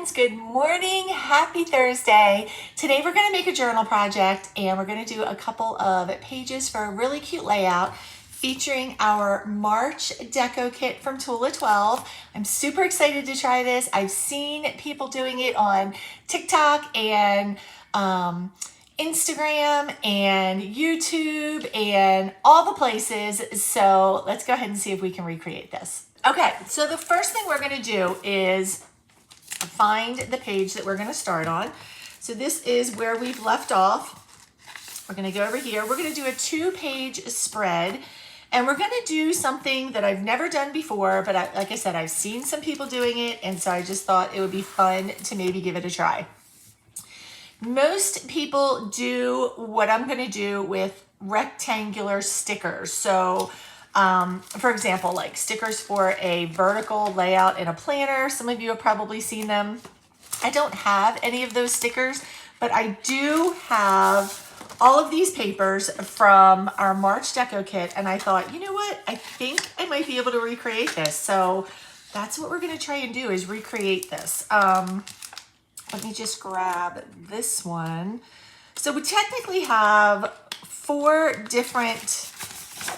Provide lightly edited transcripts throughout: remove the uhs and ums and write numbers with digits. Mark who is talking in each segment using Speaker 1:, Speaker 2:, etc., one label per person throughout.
Speaker 1: friends, good morning, happy Thursday. Today we're going to make a journal project and we're going to do a couple of pages for a really cute layout featuring our March DECO Kit from Tula XII. I'm super excited to try this. I've seen people doing it on TikTok and Instagram and YouTube and all the places. So let's go ahead and see if we can recreate this. Okay, so the first thing we're going to do is find the page that we're going to start on. So this is where we've left off. We're going to go over here. We're going to do a 2-page spread, and we're going to do something that I've never done before, but like I said, I've seen some people doing it, and so I just thought it would be fun to maybe give it a try. Most people do what I'm going to do with rectangular stickers. So for example, like stickers for a vertical layout in a planner. Some of you have probably seen them. I don't have any of those stickers, but I do have all of these papers from our March DECO Kit. And I thought, you know what? I think I might be able to recreate this. So that's what we're going to try and do, is recreate this. Let me just grab this one. So we technically have 4 different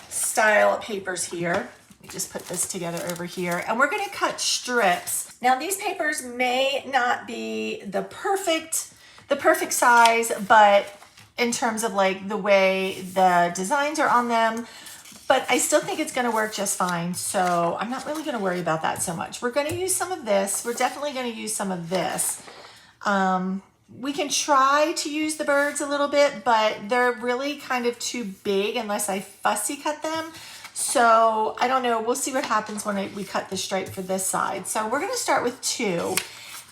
Speaker 1: style papers here. Let me just put this together over here, and we're going to cut strips. Now these papers may not be the perfect size, but in terms of like the way the designs are on them, but I still think it's going to work just fine. So I'm not really going to worry about that so much. We're going to use some of this. We're definitely going to use some of this. We can try to use the birds a little bit, but they're really kind of too big unless I fussy cut them. So I don't know. We'll see what happens when we cut the stripe for this side. So we're going to start with 2.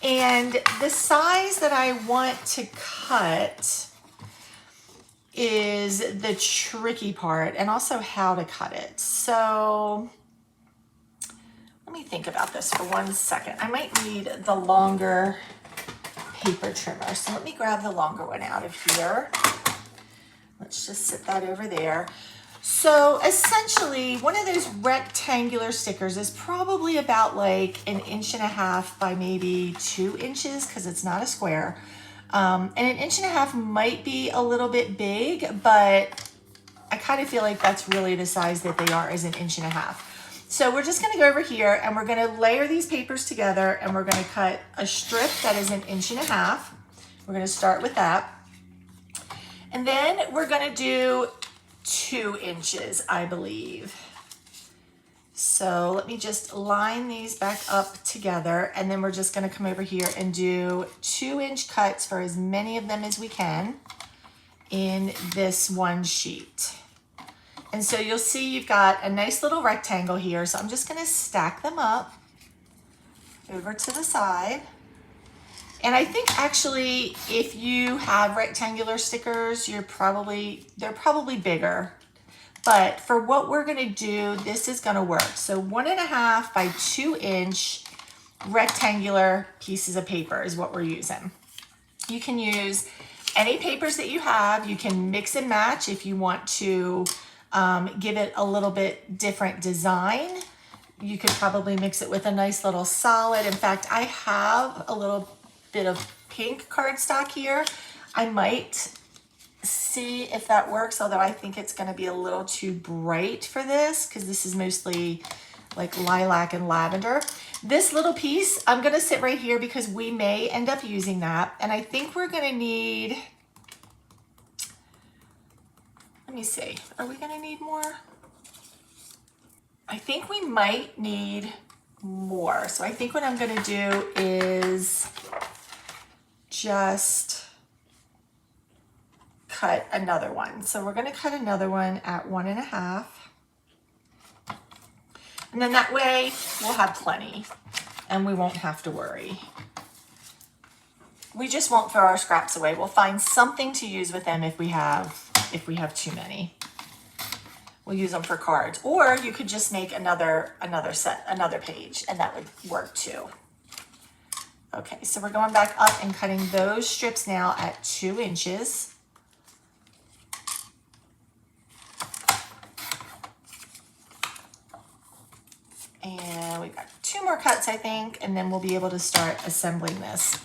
Speaker 1: And the size that I want to cut is the tricky part, and also how to cut it. So let me think about this for 1 second. I might need the longer paper trimmer. So let me grab the longer one out of here. Let's just sit that over there. So essentially, one of those rectangular stickers is probably about like 1.5 inches by maybe 2 inches, because it's not a square. And 1.5 inches might be a little bit big, but I kind of feel like that's really the size that they are, is 1.5 inches. So we're just going to go over here and we're going to layer these papers together, and we're going to cut a strip that is 1.5 inches. We're going to start with that. And then we're going to do 2 inches, I believe. So let me just line these back up together, and then we're just going to come over here and do 2-inch cuts for as many of them as we can in this one sheet. And so you'll see you've got a nice little rectangle here. So I'm just going to stack them up over to the side. And I think actually if you have rectangular stickers, they're probably bigger. But for what we're going to do, this is going to work. So 1.5 by 2-inch rectangular pieces of paper is what we're using. You can use any papers that you have. You can mix and match if you want to give it a little bit different design. You could probably mix it with a nice little solid. In fact, I have a little bit of pink cardstock here. I might see if that works, although I think it's going to be a little too bright for this, because this is mostly like lilac and lavender. This little piece, I'm going to sit right here because we may end up using that. And I think we're going to need, let me see, are we going to need more? I think we might need more. So I think what I'm going to do is just cut another one. So we're going to cut another one at 1.5. And then that way we'll have plenty and we won't have to worry. We just won't throw our scraps away. We'll find something to use with them if we have too many. We'll use them for cards, or you could just make another page, and that would work too. Okay, so we're going back up and cutting those strips now at 2 inches. And we've got 2 more cuts, I think, and then we'll be able to start assembling this.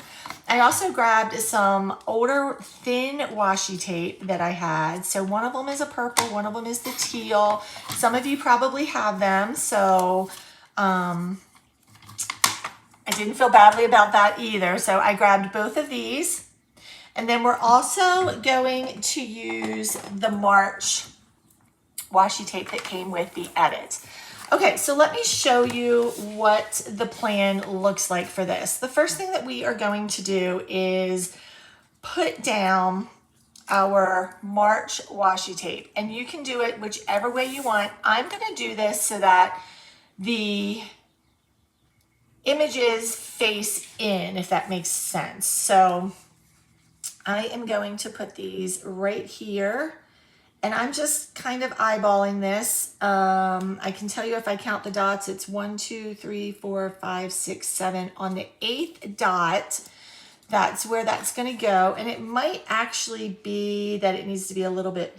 Speaker 1: I also grabbed some older thin washi tape that I had. So one of them is a purple, one of them is the teal. Some of you probably have them, so I didn't feel badly about that either. So I grabbed both of these. And then we're also going to use the March washi tape that came with the edit. Okay, so let me show you what the plan looks like for this. The first thing that we are going to do is put down our March washi tape, and you can do it whichever way you want. I'm going to do this so that the images face in, if that makes sense. So I am going to put these right here. And I'm just kind of eyeballing this. I can tell you if I count the dots, it's 1, 2, 3, 4, 5, 6, 7. On the 8th dot, that's where that's going to go. And it might actually be that it needs to be a little bit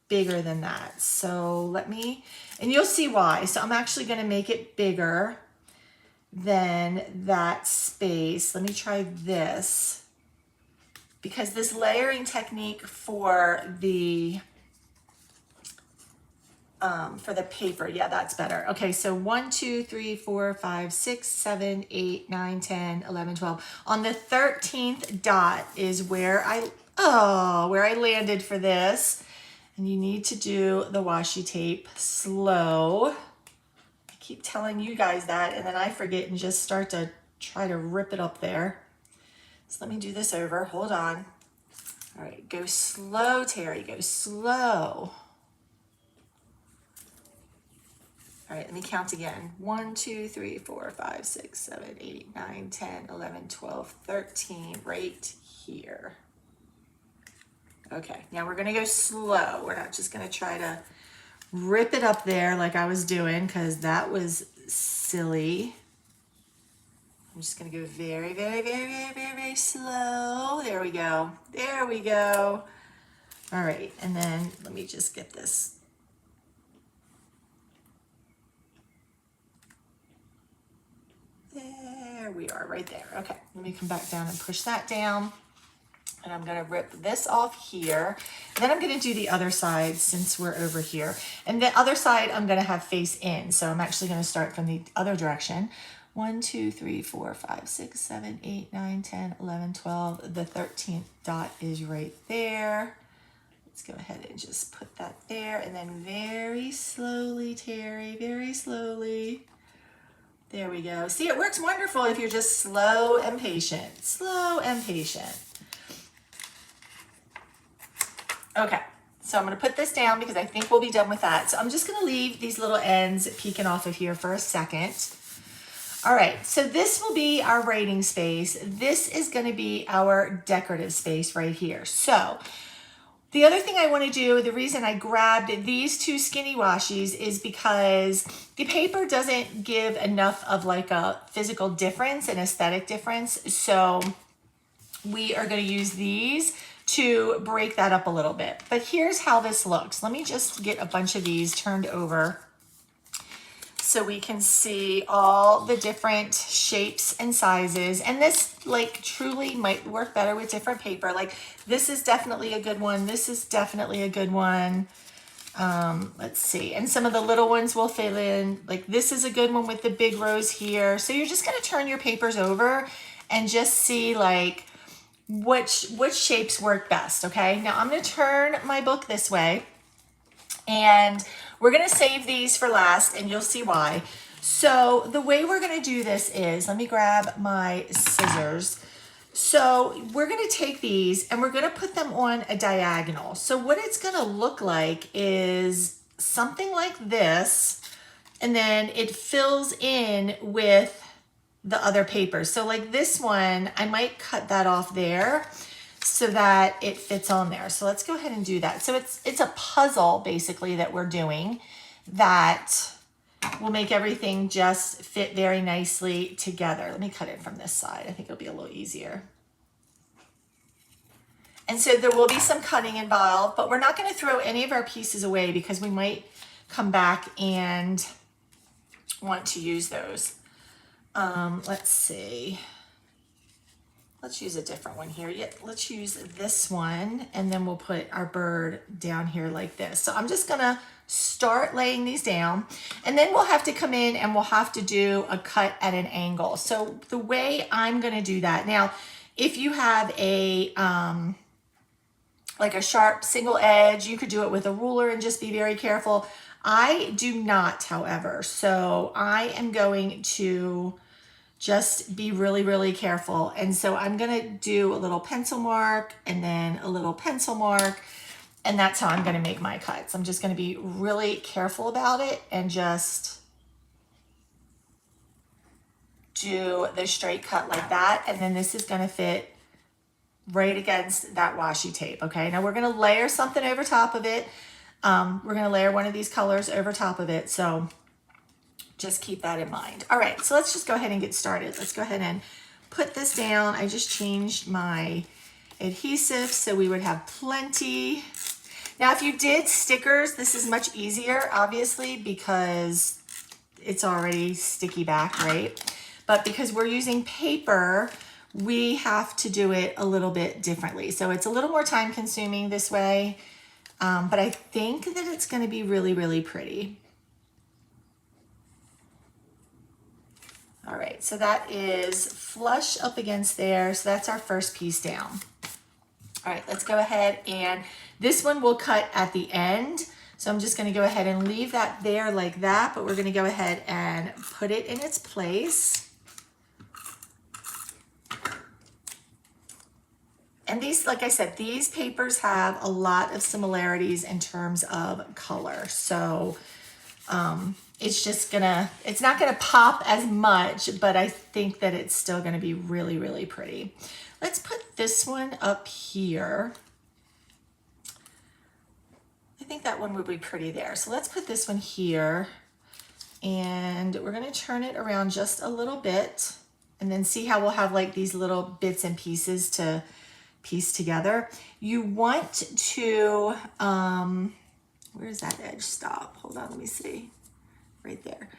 Speaker 1: bigger than that. So let me, and you'll see why. So I'm actually going to make it bigger than that space. Let me try this. Because this layering technique for the paper. Yeah, that's better. Okay, so 1, 2, 3, 4, 5, 6, 7, 8, 9, 10, 11, 12. On the 13th dot is where I landed for this. And you need to do the washi tape slow. I keep telling you guys that, and then I forget and just start to try to rip it up there. So let me do this over. Hold on. All right, go slow, Terry. Go slow. All right, let me count again. 1, 2, 3, 4, 5, 6, 7, 8, 9, 10, 11, 12, 13, right here. Okay, now we're gonna go slow. We're not just gonna try to rip it up there like I was doing, because that was silly. I'm just gonna go very, very, very, very, very, very slow. There we go. There we go. All right, and then let me just get this. There we are, right there. Okay, let me come back down and push that down. And I'm gonna rip this off here. Then I'm gonna do the other side since we're over here. And the other side I'm gonna have face in. So I'm actually gonna start from the other direction. 1, 2, 3, 4, 5, 6, 7, 8, 9, 10, 11, 12. The 13th dot is right there. Let's go ahead and just put that there. And then very slowly, Terry, very slowly. There we go. See, it works wonderful if you're just slow and patient. Slow and patient. Okay, so I'm going to put this down because I think we'll be done with that. So I'm just going to leave these little ends peeking off of here for a second. All right, so this will be our writing space. This is going to be our decorative space right here. So the other thing I want to do, the reason I grabbed these 2 skinny washies is because the paper doesn't give enough of like a physical difference, an aesthetic difference. So we are going to use these to break that up a little bit. But here's how this looks. Let me just get a bunch of these turned over so we can see all the different shapes and sizes. And this like truly might work better with different paper. Like this is definitely a good one. This is definitely a good one. Let's see. And some of the little ones will fit in. Like this is a good one with the big rows here. So you're just gonna turn your papers over and just see like which shapes work best, okay? Now I'm gonna turn my book this way and we're gonna save these for last and you'll see why. So the way we're gonna do this is, let me grab my scissors. So we're gonna take these and we're gonna put them on a diagonal. So what it's gonna look like is something like this, and then it fills in with the other papers. So like this one, I might cut that off there so that it fits on there. So let's go ahead and do that. So it's a puzzle basically that we're doing that will make everything just fit very nicely together. Let me cut it from this side. I think it'll be a little easier. And so there will be some cutting involved, but we're not going to throw any of our pieces away because we might come back and want to use those. Let's see. Let's use a different one here. Yeah, let's use this one, and then we'll put our bird down here like this. So I'm just gonna start laying these down, and then we'll have to come in and we'll have to do a cut at an angle. So the way I'm gonna do that, now, if you have a, like a sharp single edge, you could do it with a ruler and just be very careful. I do not, however, so I am going to just be really, really careful. And so I'm gonna do a little pencil mark and then a little pencil mark, and that's how I'm gonna make my cuts. I'm just gonna be really careful about it and just do the straight cut like that. And then this is gonna fit right against that washi tape, okay? Now we're gonna layer something over top of it. We're gonna layer one of these colors over top of it, so just keep that in mind. All right, so let's just go ahead and get started. Let's go ahead and put this down. I just changed my adhesive so we would have plenty. Now, if you did stickers, this is much easier, obviously, because it's already sticky back, right? But because we're using paper, we have to do it a little bit differently. So it's a little more time consuming this way, but I think that it's gonna be really, really pretty. All right, so that is flush up against there. So that's our first piece down. All right, let's go ahead, and this one will cut at the end. So I'm just gonna go ahead and leave that there like that, but we're gonna go ahead and put it in its place. And these, like I said, these papers have a lot of similarities in terms of color. So, it's not gonna pop as much, but I think that it's still gonna be really, really pretty. Let's put this one up here. I think that one would be pretty there. So let's put this one here, and we're gonna turn it around just a little bit, and then see how we'll have like these little bits and pieces to piece together. You want to, where does that edge stop? Hold on, let me see. Right there.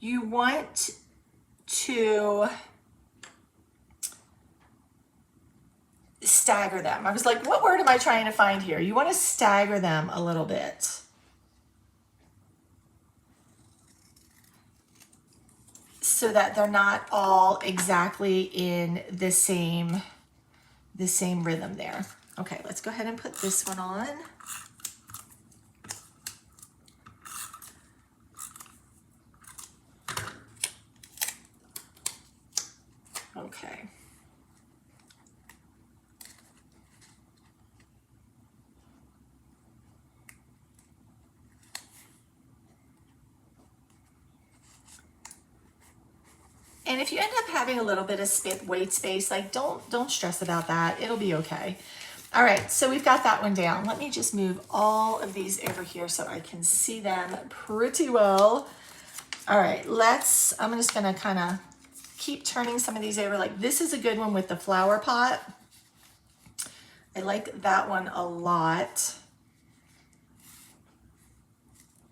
Speaker 1: You want to stagger them. I was like, what word am I trying to find here? You want to stagger them a little bit. So that they're not all exactly in the same rhythm there. Okay, let's go ahead and put this one on. Okay. And if you end up having a little bit of white space, like don't stress about that. It'll be okay. All right, so we've got that one down. Let me just move all of these over here so I can see them pretty well. All right, I'm just gonna kind of keep turning some of these over. Like this is a good one with the flower pot. I like that one a lot.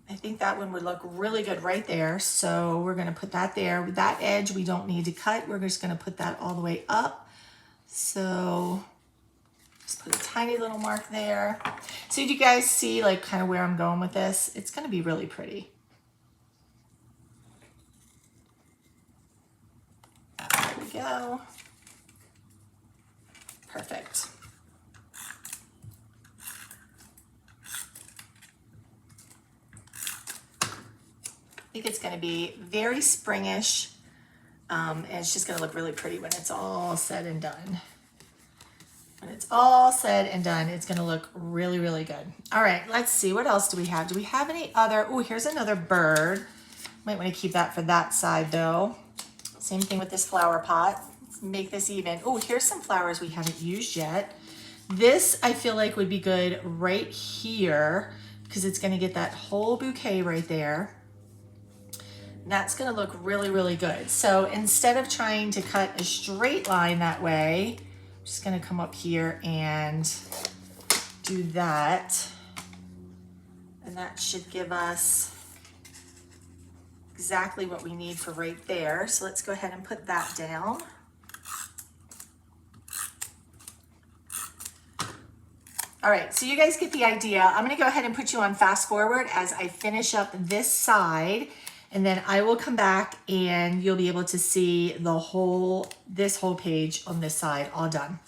Speaker 1: I think that one would look really good right there. So we're gonna put that there. With that edge, we don't need to cut. We're just gonna put that all the way up. So just put a tiny little mark there. So you guys see like kind of where I'm going with this? It's gonna be really pretty. There we go. Perfect. I think it's going to be very springish, and it's just going to look really pretty when it's all said and done. When it's all said and done, it's going to look really, really good. All right, let's see. What else do we have? Do we have any other? Oh, here's another bird. Might want to keep that for that side, though. Same thing with this flower pot. Let's make this even. Oh, here's some flowers we haven't used yet. This, I feel like, would be good right here because it's going to get that whole bouquet right there. That's gonna look really, really good. So instead of trying to cut a straight line that way, I'm just gonna come up here and do that. And that should give us exactly what we need for right there. So let's go ahead and put that down. All right, so you guys get the idea. I'm gonna go ahead and put you on fast forward as I finish up this side, and then I will come back and you'll be able to see this whole page on this side all done.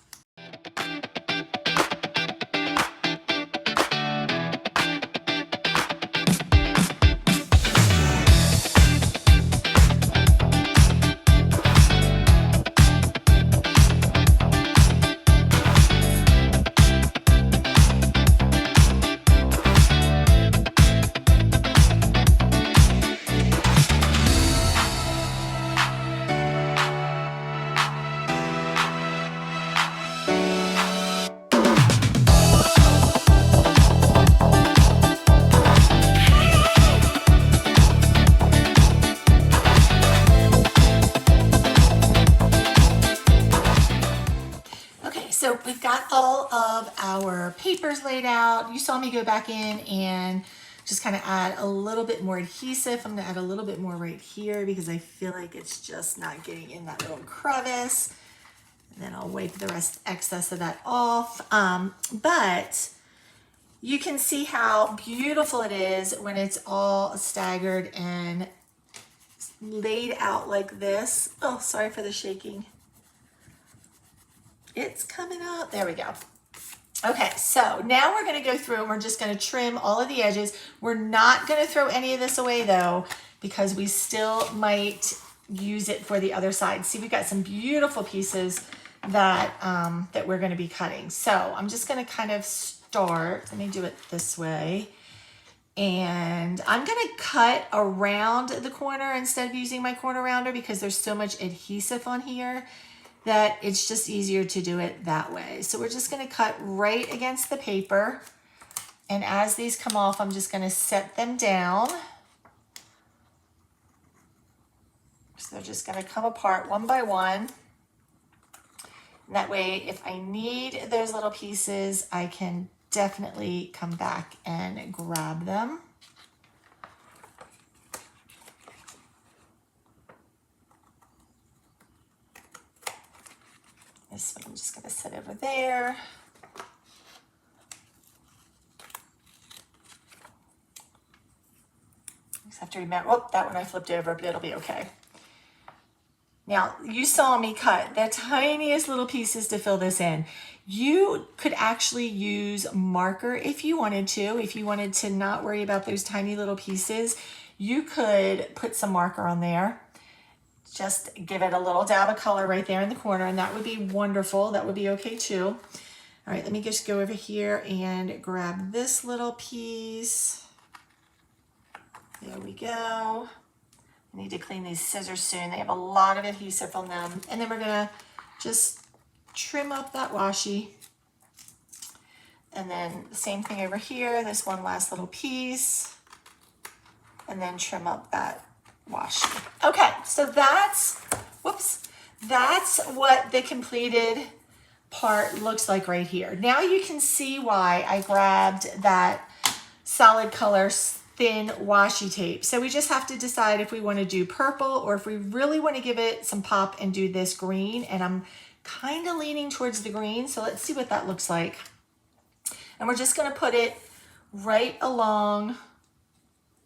Speaker 1: So we've got all of our papers laid out. You saw me go back in and just kind of add a little bit more adhesive. I'm gonna add a little bit more right here because I feel like it's just not getting in that little crevice. And then I'll wipe the excess of that off. But you can see how beautiful it is when it's all staggered and laid out like this. Oh, sorry for the shaking. It's coming up. There we go. Okay, so now we're going to go through and we're just going to trim all of the edges. We're not going to throw any of this away though, because we still might use it for the other side. See, we've got some beautiful pieces that that we're going to be cutting. So I'm just going to kind of start. Let me do it this way. And I'm going to cut around the corner instead of using my corner rounder because there's so much adhesive on here that it's just easier to do it that way. So we're just going to cut right against the paper. And as these come off, I'm just going to set them down. So they're just going to come apart one by one. And that way, if I need those little pieces, I can definitely come back and grab them. This one I'm just going to set over there. Just have to remember, oh, that one I flipped over, but it'll be okay. Now, you saw me cut the tiniest little pieces to fill this in. You could actually use marker if you wanted to. If you wanted to not worry about those tiny little pieces, you could put some marker on there. Just give it a little dab of color right there in the corner, and that would be wonderful. That would be okay too. All right, let me just go over here and grab this little piece. There we go. I need to clean these scissors soon. They have a lot of adhesive on them. And then we're gonna just trim up that washi. And then the same thing over here, this one last little piece. And then trim up that washi. Okay, so that's what the completed part looks like right here. Now you can see why I grabbed that solid color thin washi tape. So we just have to decide if we want to do purple or if we really want to give it some pop and do this green. And I'm kind of leaning towards the green. So let's see what that looks like. And we're just going to put it right along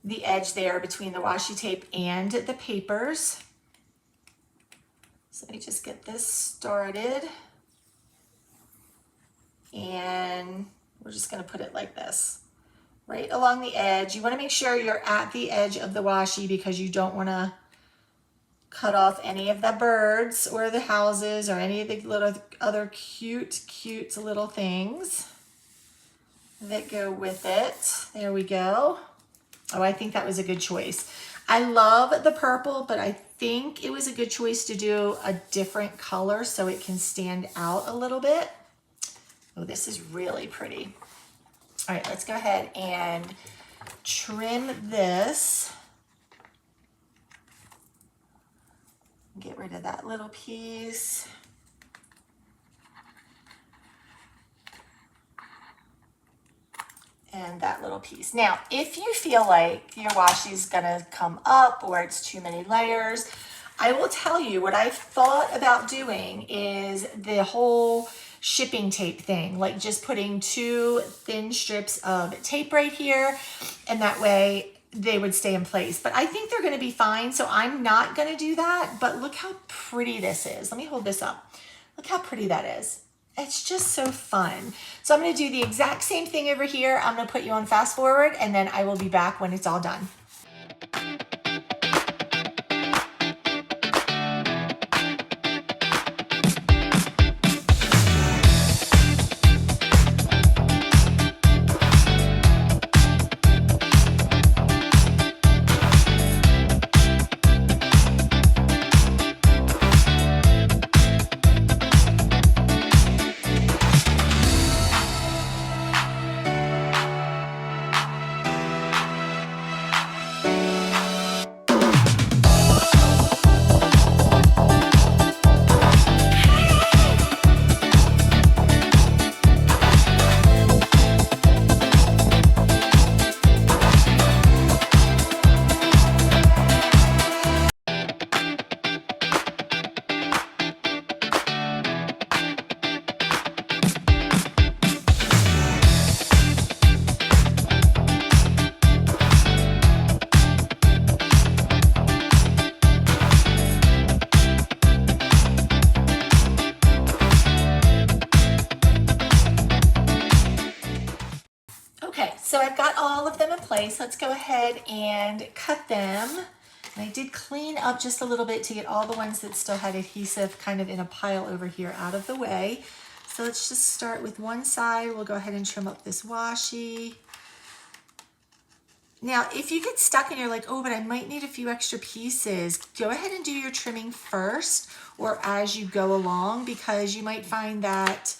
Speaker 1: the edge there between the washi tape and the papers. So let me just get this started. And we're just going to put it like this, right along the edge. You want to make sure you're at the edge of the washi because you don't want to cut off any of the birds or the houses or any of the little other cute little things that go with it. There we go. Oh, I think that was a good choice. I love the purple, but I think it was a good choice to do a different color so it can stand out a little bit. Oh, this is really pretty. All right, let's go ahead and trim this. Get rid of that little piece. and that little piece. Now, if you feel like your washi is gonna come up or it's too many layers, I will tell you what I've thought about doing is the whole shipping tape thing, like just putting 2 thin strips of tape right here, and that way they would stay in place. But I think they're gonna be fine, so I'm not gonna do that. But look how pretty this is. Let me hold this up. Look how pretty that is. It's just so fun. So I'm gonna do the exact same thing over here. I'm gonna put you on fast forward, and then I will be back when it's all done. So I've got all of them in place. Let's go ahead and cut them. And I did clean up just a little bit to get all the ones that still had adhesive kind of in a pile over here out of the way. So let's just start with one side. We'll go ahead and trim up this washi. Now, if you get stuck and you're like, oh, but I might need a few extra pieces, go ahead and do your trimming first or as you go along, because you might find that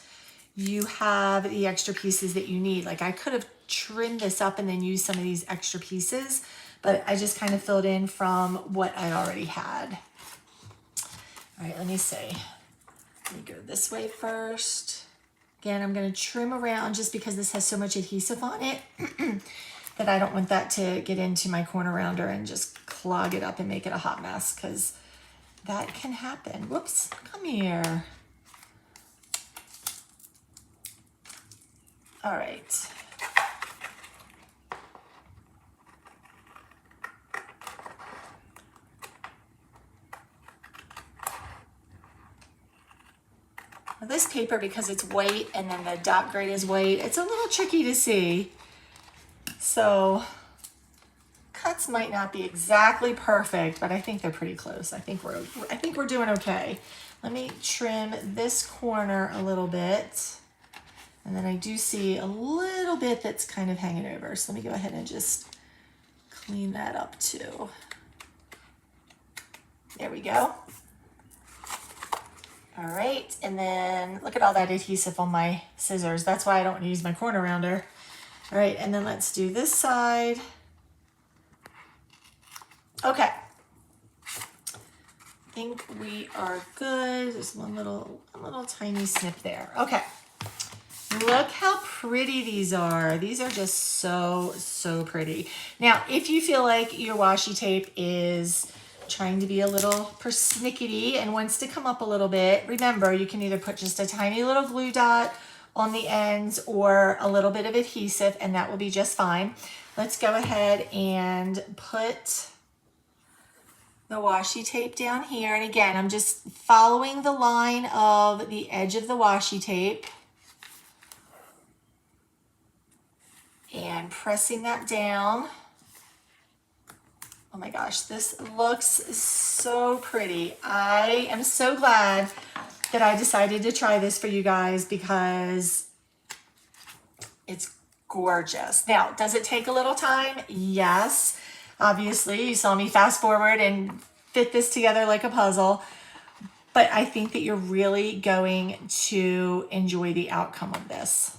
Speaker 1: you have the extra pieces that you need. Like I could have trimmed this up and then used some of these extra pieces, but I just kind of filled in from what I already had. All right, let me see. Let me go this way first. Again, I'm going to trim around just because this has so much adhesive on it that I don't want that to get into my corner rounder and just clog it up and make it a hot mess, because that can happen. Whoops, come here. All right. Now this paper, because it's white and then the dot grade is white, it's a little tricky to see. So cuts might not be exactly perfect, but I think they're pretty close. I think we're doing okay. Let me trim this corner a little bit. And then I do see a little bit that's kind of hanging over. So let me go ahead and just clean that up too. There we go. All right, and then look at all that adhesive on my scissors. That's why I don't use my corner rounder. All right, and then let's do this side. Okay. I think we are good. There's one little tiny snip there. Okay. Look how pretty these are. These are just so, so pretty. Now, if you feel like your washi tape is trying to be a little persnickety and wants to come up a little bit, remember, you can either put just a tiny little glue dot on the ends or a little bit of adhesive, and that will be just fine. Let's go ahead and put the washi tape down here. And again, I'm just following the line of the edge of the washi tape and pressing that down. Oh my gosh, this looks so pretty. I am so glad that I decided to try this for you guys because it's gorgeous. Now, does it take a little time? Yes. Obviously, you saw me fast forward and fit this together like a puzzle, but I think that you're really going to enjoy the outcome of this,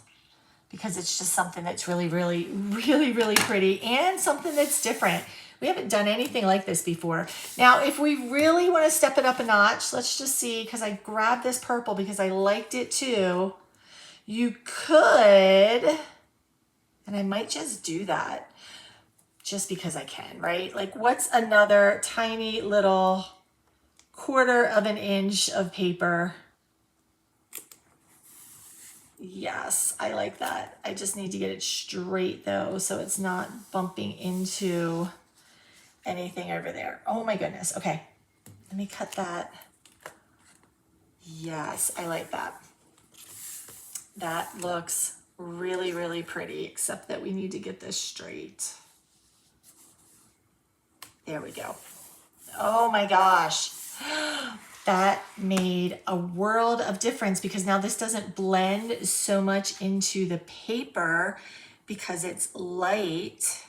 Speaker 1: because it's just something that's really, really, really, really pretty and something that's different. We haven't done anything like this before. Now, if we really want to step it up a notch, let's just see, because I grabbed this purple because I liked it too. You could And I might just do that just because I can, right? Like what's another tiny little 1/4 of an inch of paper? Yes, I like that. I just need to get it straight though, so it's not bumping into anything over there. Oh my goodness. Okay, let me cut that. Yes, I like that. That looks really, really pretty, except that we need to get this straight. There we go. Oh my gosh. That made a world of difference because now this doesn't blend so much into the paper because it's light.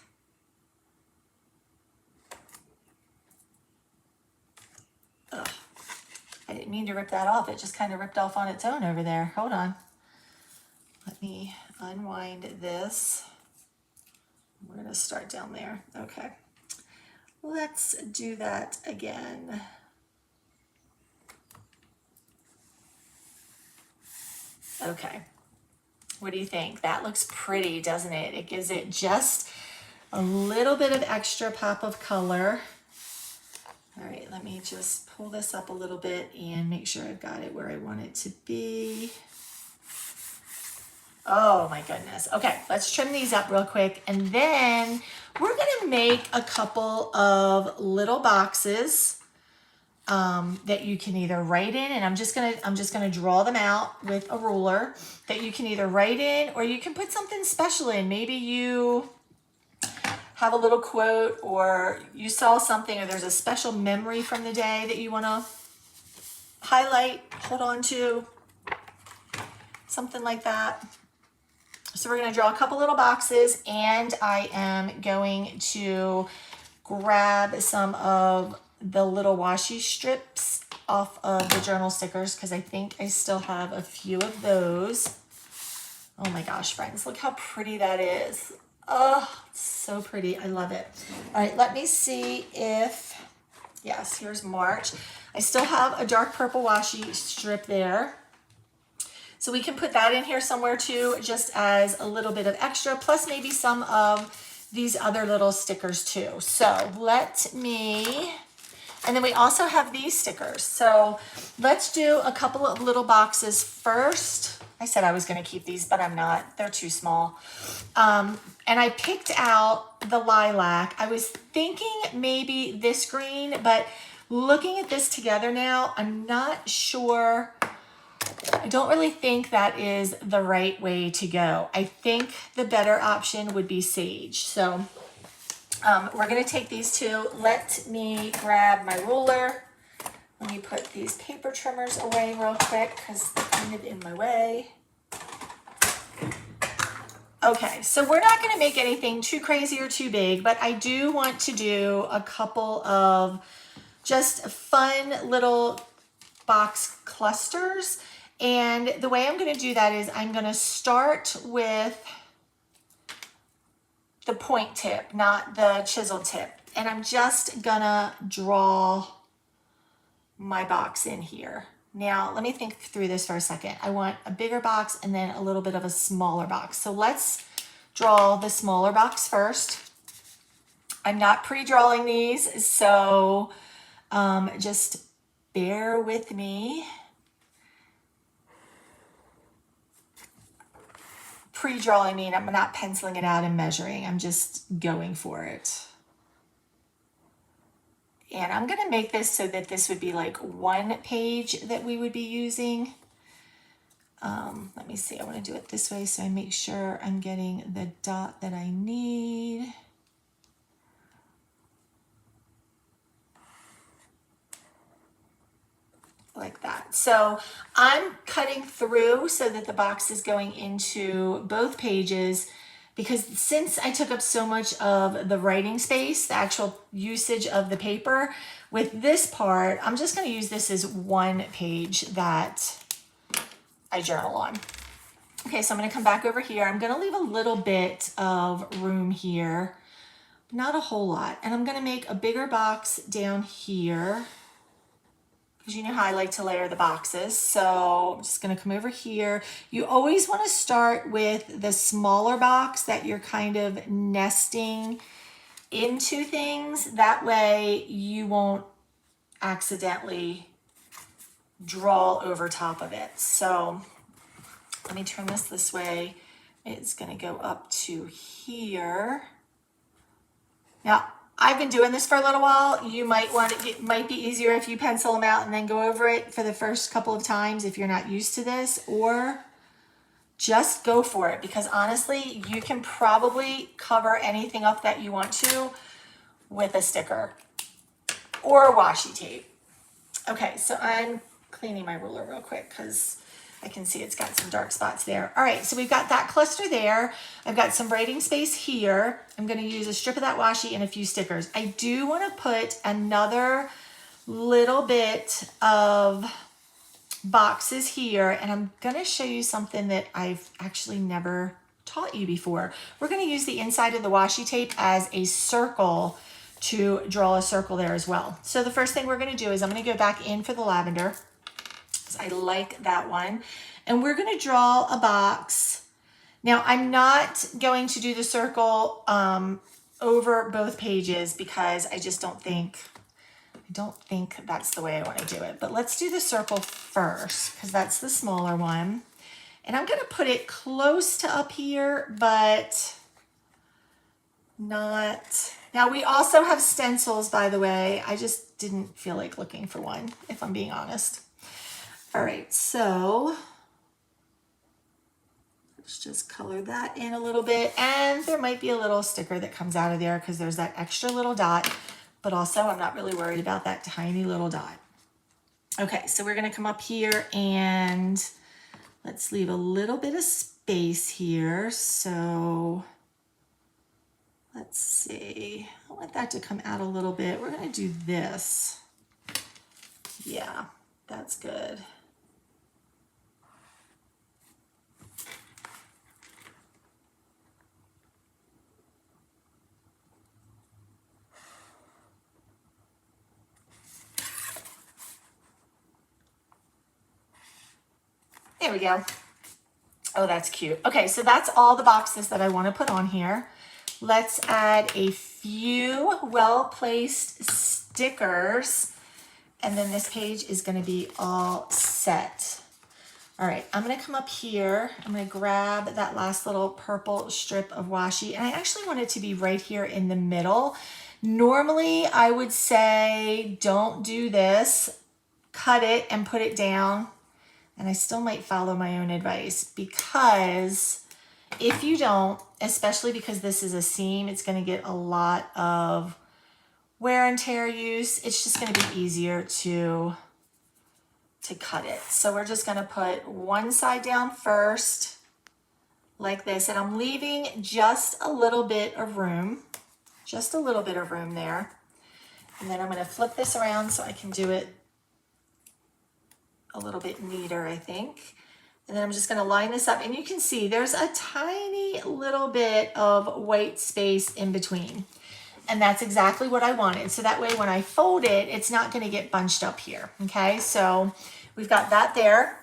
Speaker 1: Ugh. I didn't mean to rip that off. It just kind of ripped off on its own over there. Hold on. Let me unwind this. We're going to start down there. Okay. Let's do that again. Okay. What do you think? That looks pretty, doesn't it? It gives it just a little bit of extra pop of color. All right, let me just pull this up a little bit and make sure I've got it where I want it to be. Oh my goodness. Okay, let's trim these up real quick. And then we're gonna make a couple of little boxes that you can either write in, and I'm just gonna draw them out with a ruler that you can either write in or you can put something special in. Maybe you have a little quote or you saw something or there's a special memory from the day that you want to highlight, hold on to, something like that. So we're going to draw a couple little boxes, and I am going to grab some of the little washi strips off of the journal stickers because I think I still have a few of those. Oh my gosh, friends, look how pretty that is. Oh, so pretty. I love it. All right, let me see if, yes, here's March. I still have a dark purple washi strip there. So we can put that in here somewhere too, just as a little bit of extra, plus maybe some of these other little stickers too. So let me, and then we also have these stickers. So let's do a couple of little boxes first. I said I was going to keep these, but I'm not. They're too small. And I picked out the lilac. I was thinking maybe this green, but looking at this together now, I'm not sure. I don't really think that is the right way to go. I think the better option would be sage. So we're going to take these two. Let me grab my ruler. Let me put these paper trimmers away real quick because they're kind of in my way. Okay, so we're not going to make anything too crazy or too big, but I do want to do a couple of just fun little box clusters. And the way I'm going to do that is I'm going to start with the point tip, not the chisel tip. And I'm just going to draw my box in here. Now, let me think through this for a second. I want a bigger box and then a little bit of a smaller box. So let's draw the smaller box first. I'm not pre-drawing these, so just bear with me. Pre-drawing mean I'm not penciling it out and measuring. I'm just going for it. And I'm going to make this so that this would be like one page that we would be using. Let me see. I want to do it this way so I make sure I'm getting the dot that I need. Like that. So I'm cutting through so that the box is going into both pages, because since I took up so much of the writing space, the actual usage of the paper, with this part, I'm just going to use this as one page that I journal on. Okay, so I'm going to come back over here. I'm going to leave a little bit of room here, not a whole lot. And I'm going to make a bigger box down here, because you know how I like to layer the boxes. So I'm just gonna come over here. You always wanna start with the smaller box that you're kind of nesting into things. That way you won't accidentally draw over top of it. So let me turn this way. It's gonna go up to here. Now, I've been doing this for a little while. You might want it might be easier if you pencil them out and then go over it for the first couple of times if you're not used to this, or just go for it, because honestly, you can probably cover anything up that you want to with a sticker or a washi tape. Okay, so I'm cleaning my ruler real quick because I can see it's got some dark spots there. All right, so we've got that cluster there. I've got some braiding space here. I'm gonna use a strip of that washi and a few stickers. I do wanna put another little bit of boxes here, and I'm gonna show you something that I've actually never taught you before. We're gonna use the inside of the washi tape as a circle to draw a circle there as well. So the first thing we're gonna do is I'm gonna go back in for the lavender. I like that one. And we're gonna draw a box. Now I'm not going to do the circle over both pages because I just don't think that's the way I wanna do it. But let's do the circle first because that's the smaller one. And I'm gonna put it close to up here, but not. Now we also have stencils, by the way. I just didn't feel like looking for one, if I'm being honest. All right, so let's just color that in a little bit. And there might be a little sticker that comes out of there because there's that extra little dot, but also I'm not really worried about that tiny little dot. Okay, so we're gonna come up here and let's leave a little bit of space here. So let's see, I want that to come out a little bit. We're gonna do this. Yeah, that's good. There we go. Oh, that's cute. Okay, so that's all the boxes that I want to put on here. Let's add a few well-placed stickers, and then this page is going to be all set. All right, I'm going to come up here. I'm going to grab that last little purple strip of washi, and I actually want it to be right here in the middle. Normally, I would say don't do this. Cut it and put it down. And I still might follow my own advice, because if you don't, especially because this is a seam, it's going to get a lot of wear and tear use. It's just going to be easier to cut it. So we're just going to put one side down first like this, and I'm leaving just a little bit of room, there. And then I'm going to flip this around so I can do it a little bit neater, I think. And then I'm just gonna line this up, and you can see there's a tiny little bit of white space in between. And that's exactly what I wanted. So that way when I fold it, it's not gonna get bunched up here, okay? So we've got that there.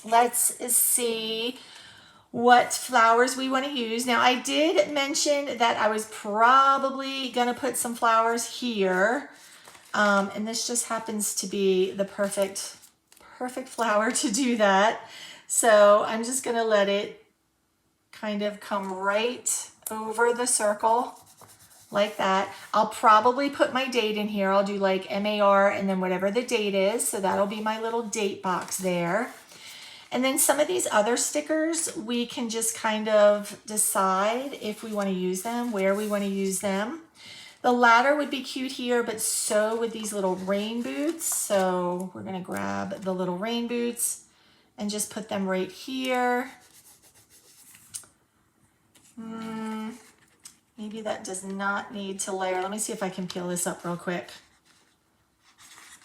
Speaker 1: Let's see what flowers we wanna use. Now I did mention that I was probably gonna put some flowers here. And this just happens to be the perfect flower to do that. So I'm just gonna let it kind of come right over the circle like that. I'll probably put my date in here. I'll do like MAR and then whatever the date is. So that'll be my little date box there. And then some of these other stickers, we can just kind of decide if we wanna use them, where we wanna use them. The ladder would be cute here, but so would these little rain boots. So we're gonna grab the little rain boots and just put them right here. Maybe that does not need to layer. Let me see if I can peel this up real quick.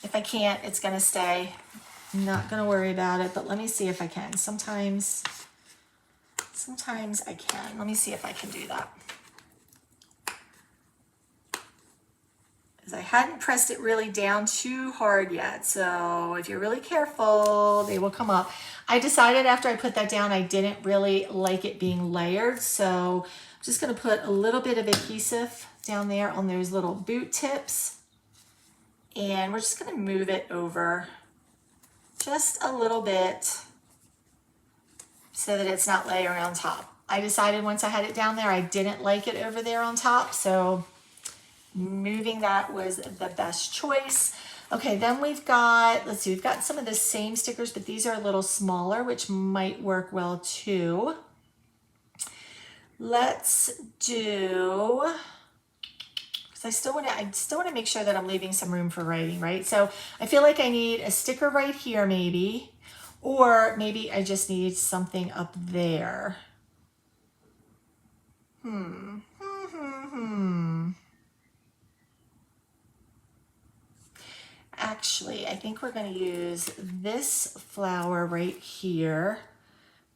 Speaker 1: If I can't, it's gonna stay. I'm not gonna worry about it, but let me see if I can. Sometimes I can. Let me see if I can do that. because I hadn't pressed it really down too hard yet. So if you're really careful, they will come up. I decided after I put that down, I didn't really like it being layered. So I'm just gonna put a little bit of adhesive down there on those little boot tips. And we're just gonna move it over just a little bit so that it's not layering on top. I decided once I had it down there, I didn't like it over there on top. So moving that was the best choice. Okay, then we've got, let's see, we've got some of the same stickers, but these are a little smaller, which might work well too. Let's do, because I still want to make sure that I'm leaving some room for writing, right? So I feel like I need a sticker right here maybe, or maybe I just need something up there. Actually, I think we're going to use this flower right here.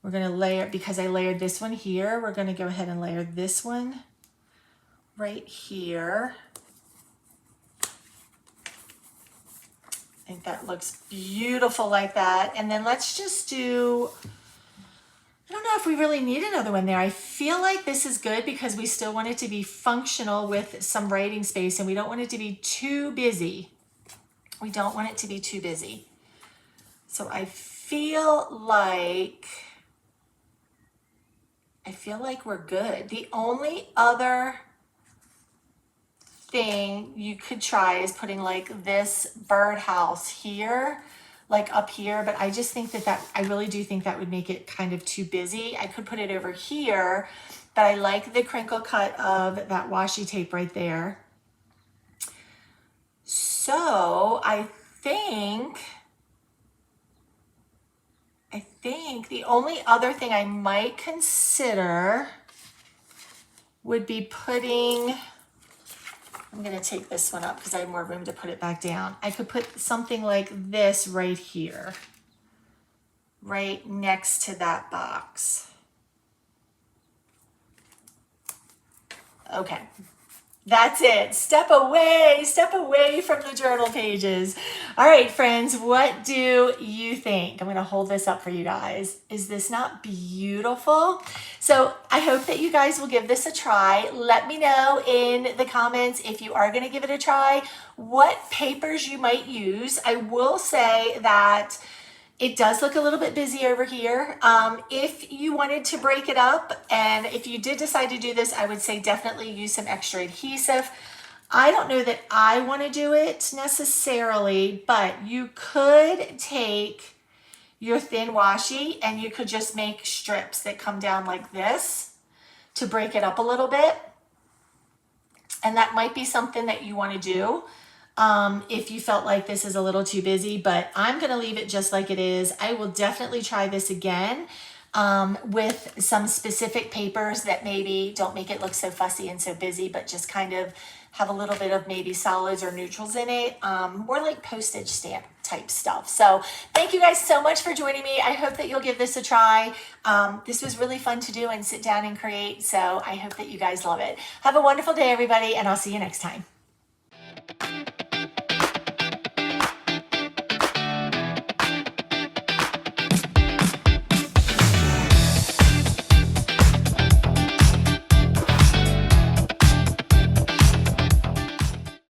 Speaker 1: We're going to layer, because I layered this one here, we're going to go ahead and layer this one right here. I think that looks beautiful like that. And then let's just do, I don't know if we really need another one there. I feel like this is good because we still want it to be functional with some writing space, and we don't want it to be too busy. We don't want it to be too busy. So I feel like we're good. The only other thing you could try is putting like this birdhouse here, like up here, but I just think that I really do think that would make it kind of too busy. I could put it over here, but I like the crinkle cut of that washi tape right there. So I think the only other thing I might consider would be putting, I'm going to take this one up because I have more room to put it back down. I could put something like this right here, right next to that box. Okay. That's it. Step away from the journal pages. All right, friends, what do you think? I'm going to hold this up for you guys. Is this not beautiful? So I hope that you guys will give this a try. Let me know in the comments if you are going to give it a try, what papers you might use. I will say that it does look a little bit busy over here. If you wanted to break it up, and if you did decide to do this, I would say definitely use some extra adhesive. I don't know that I want to do it necessarily, but you could take your thin washi and you could just make strips that come down like this to break it up a little bit. And that might be something that you want to do. If you felt like this is a little too busy, but I'm going to leave it just like it is. I will definitely try this again with some specific papers that maybe don't make it look so fussy and so busy, but just kind of have a little bit of maybe solids or neutrals in it, more like postage stamp type stuff. So thank you guys so much for joining me. I hope that you'll give this a try. This was really fun to do and sit down and create. So I hope that you guys love it. Have a wonderful day, everybody, and I'll see you next time.